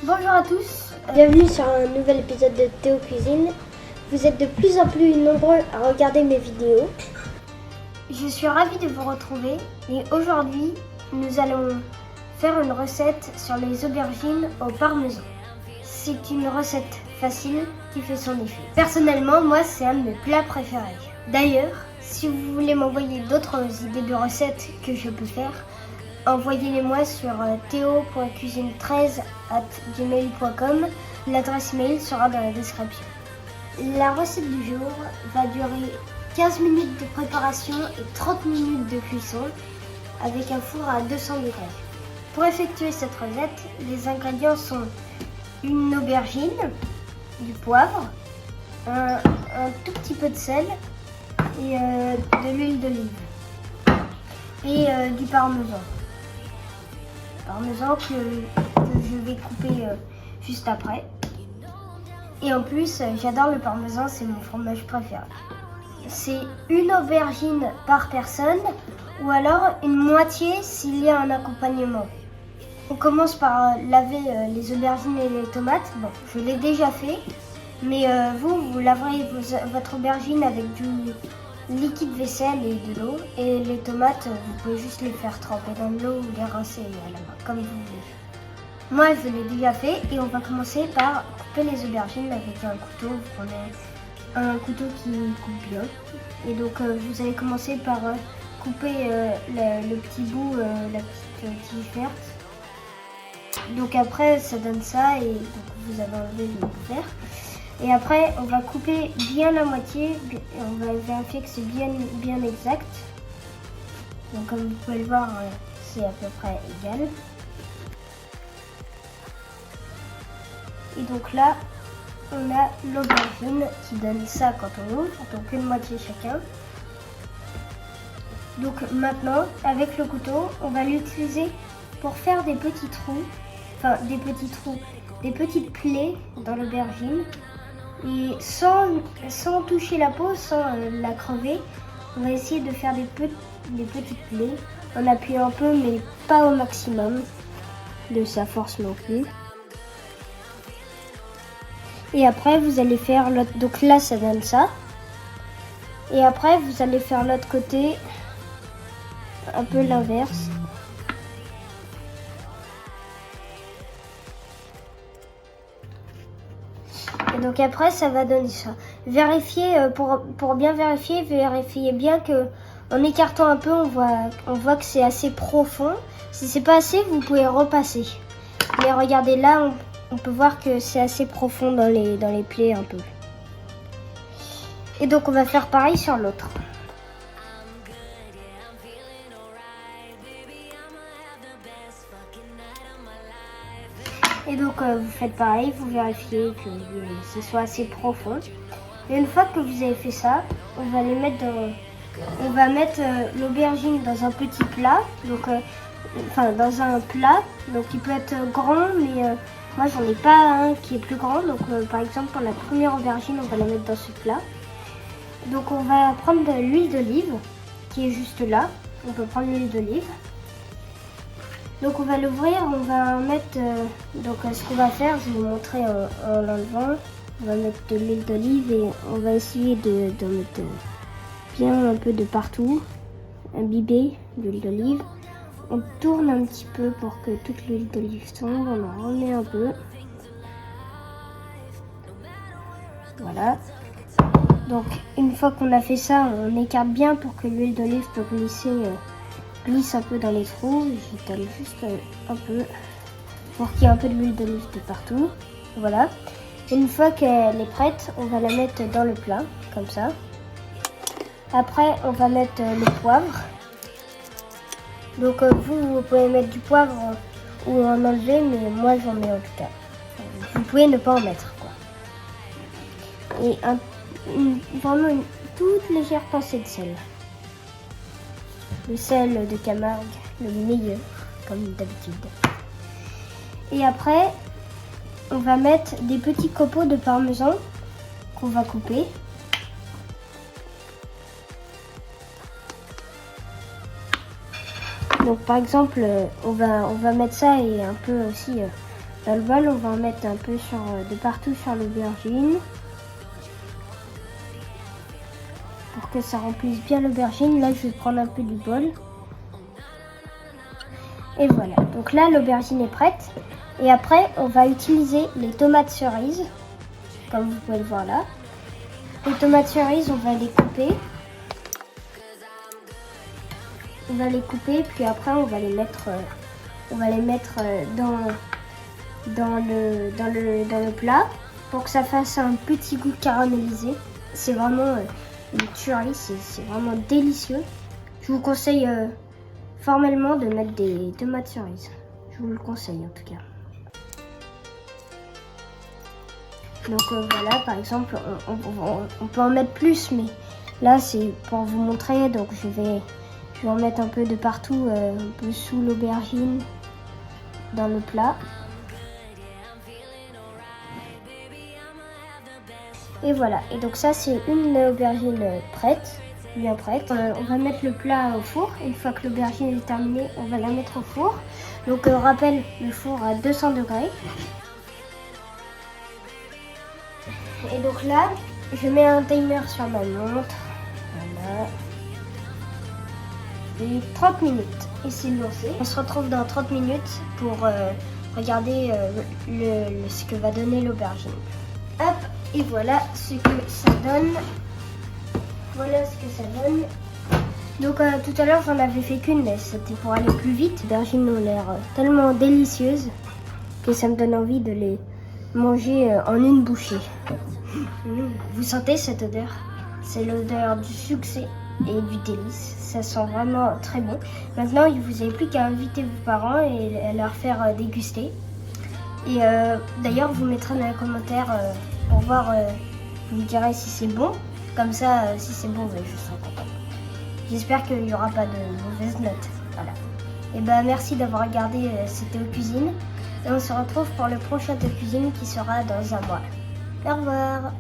Bonjour à tous, bienvenue sur un nouvel épisode de Théo Cuisine. Vous êtes de plus en plus nombreux à regarder mes vidéos. Je suis ravie de vous retrouver et aujourd'hui nous allons faire une recette sur les aubergines au parmesan. C'est une recette facile qui fait son effet. Personnellement, moi c'est un de mes plats préférés. D'ailleurs, si vous voulez m'envoyer d'autres idées de recettes que je peux faire, envoyez-les-moi sur theo.cuisine13@gmail.com. L'adresse mail sera dans la description. La recette du jour va durer 15 minutes de préparation et 30 minutes de cuisson avec un four à 200 degrés. Pour effectuer cette recette, les ingrédients sont une aubergine, du poivre, un tout petit peu de sel et de l'huile d'olive et du parmesan. Parmesan que je vais couper juste après. Et en plus, j'adore le parmesan, c'est mon fromage préféré. C'est une aubergine par personne ou alors une moitié s'il y a un accompagnement. On commence par laver les aubergines et les tomates. Bon, je l'ai déjà fait, mais vous laverez votre aubergine avec du liquide vaisselle et de l'eau. Et les tomates, vous pouvez juste les faire tremper dans de l'eau ou les rincer à la main, comme vous voulez. Moi, je l'ai déjà fait et on va commencer par couper les aubergines avec un couteau. Vous prenez un couteau qui coupe bien. Et donc, vous allez commencer par couper le petit bout, la petite tige verte. Donc après, ça donne ça et donc, vous avez enlevé le vert. Et après, on va couper bien la moitié. On va vérifier que c'est bien exact. Donc comme vous pouvez le voir, c'est à peu près égal. Et donc là, on a l'aubergine qui donne ça quand on ouvre, donc une moitié chacun. Donc maintenant, avec le couteau, on va l'utiliser pour faire des petits trous, des petites plaies dans l'aubergine. Et sans toucher la peau, sans la crever, on va essayer de faire des petites plaies en appuyant un peu, mais pas au maximum de sa force non plus. Et après, vous allez faire l'autre. Donc là, ça donne ça. Et après, vous allez faire l'autre côté, un peu l'inverse. Et donc après, ça va donner ça. Vérifiez, pour bien vérifier, vérifiez bien que en écartant un peu, on voit que c'est assez profond. Si c'est pas assez, vous pouvez repasser. Mais regardez là, on peut voir que c'est assez profond dans les plaies un peu. Et donc on va faire pareil sur l'autre. Et donc vous faites pareil, vous vérifiez que ce soit assez profond. Et une fois que vous avez fait ça, on va mettre l'aubergine dans un petit plat. Donc dans un plat. Donc il peut être grand, mais moi j'en ai pas un qui est plus grand. Donc par exemple pour la première aubergine, on va la mettre dans ce plat. Donc on va prendre de l'huile d'olive qui est juste là. On peut prendre l'huile d'olive. Donc on va l'ouvrir, on va mettre, ce qu'on va faire, je vais vous montrer en l'enlevant. On va mettre de l'huile d'olive et on va essayer de mettre bien un peu de partout, imbiber d'huile d'olive. On tourne un petit peu pour que toute l'huile d'olive tombe, on en remet un peu. Voilà. Donc une fois qu'on a fait ça, on écarte bien pour que l'huile d'olive peut glisse un peu dans les trous. J'étale juste un peu pour qu'il y ait un peu de l'huile d'olive de partout. Voilà. Une fois qu'elle est prête, on va la mettre dans le plat, comme ça. Après, on va mettre le poivre. Donc vous pouvez mettre du poivre ou en enlever, mais moi j'en mets en tout cas. Vous pouvez ne pas en mettre, quoi. Et vraiment une toute légère pincée de sel. Le sel de Camargue, le meilleur, comme d'habitude. Et après, on va mettre des petits copeaux de parmesan qu'on va couper. Donc par exemple, on va mettre ça et un peu aussi Dans le bol, on va en mettre un peu de partout sur l'aubergine. Pour que ça remplisse bien l'aubergine, là je vais prendre un peu du bol. Et voilà, donc là l'aubergine est prête. Et après, on va utiliser les tomates cerises, comme vous pouvez le voir là. Les tomates cerises, on va les couper. On va les couper, puis après on va les mettre dans le plat pour que ça fasse un petit goût caramélisé. C'est vraiment une tuerie, c'est vraiment délicieux. Je vous conseille formellement de mettre des tomates cerises. Je vous le conseille en tout cas. Donc voilà, par exemple, on peut en mettre plus, mais là c'est pour vous montrer. Donc je vais en mettre un peu de partout, un peu sous l'aubergine, dans le plat. Et voilà, et donc ça c'est une aubergine prête, bien prête. On va mettre le plat au four. Une fois que l'aubergine est terminée, on va la mettre au four. Donc on rappelle le four à 200 degrés. Et donc là, je mets un timer sur ma montre. Voilà. Et 30 minutes. Et c'est lancé. On se retrouve dans 30 minutes pour regarder ce que va donner l'aubergine. Hop, et voilà ce que ça donne. Voilà ce que ça donne. Donc tout à l'heure, j'en avais fait qu'une, mais c'était pour aller plus vite. Les aubergines ont l'air tellement délicieuses que ça me donne envie de les manger en une bouchée. Vous sentez cette odeur? C'est l'odeur du succès et du délice. Ça sent vraiment très bon. Maintenant, vous n'avez plus qu'à inviter vos parents et leur faire déguster. Et d'ailleurs, vous mettrez dans les commentaires pour voir, vous me direz si c'est bon. Comme ça, si c'est bon, je serai content. J'espère qu'il n'y aura pas de mauvaises notes. Voilà. Et merci d'avoir regardé cette Théo Cuisine. Et on se retrouve pour le prochain Théo Cuisine qui sera dans un mois. Au revoir.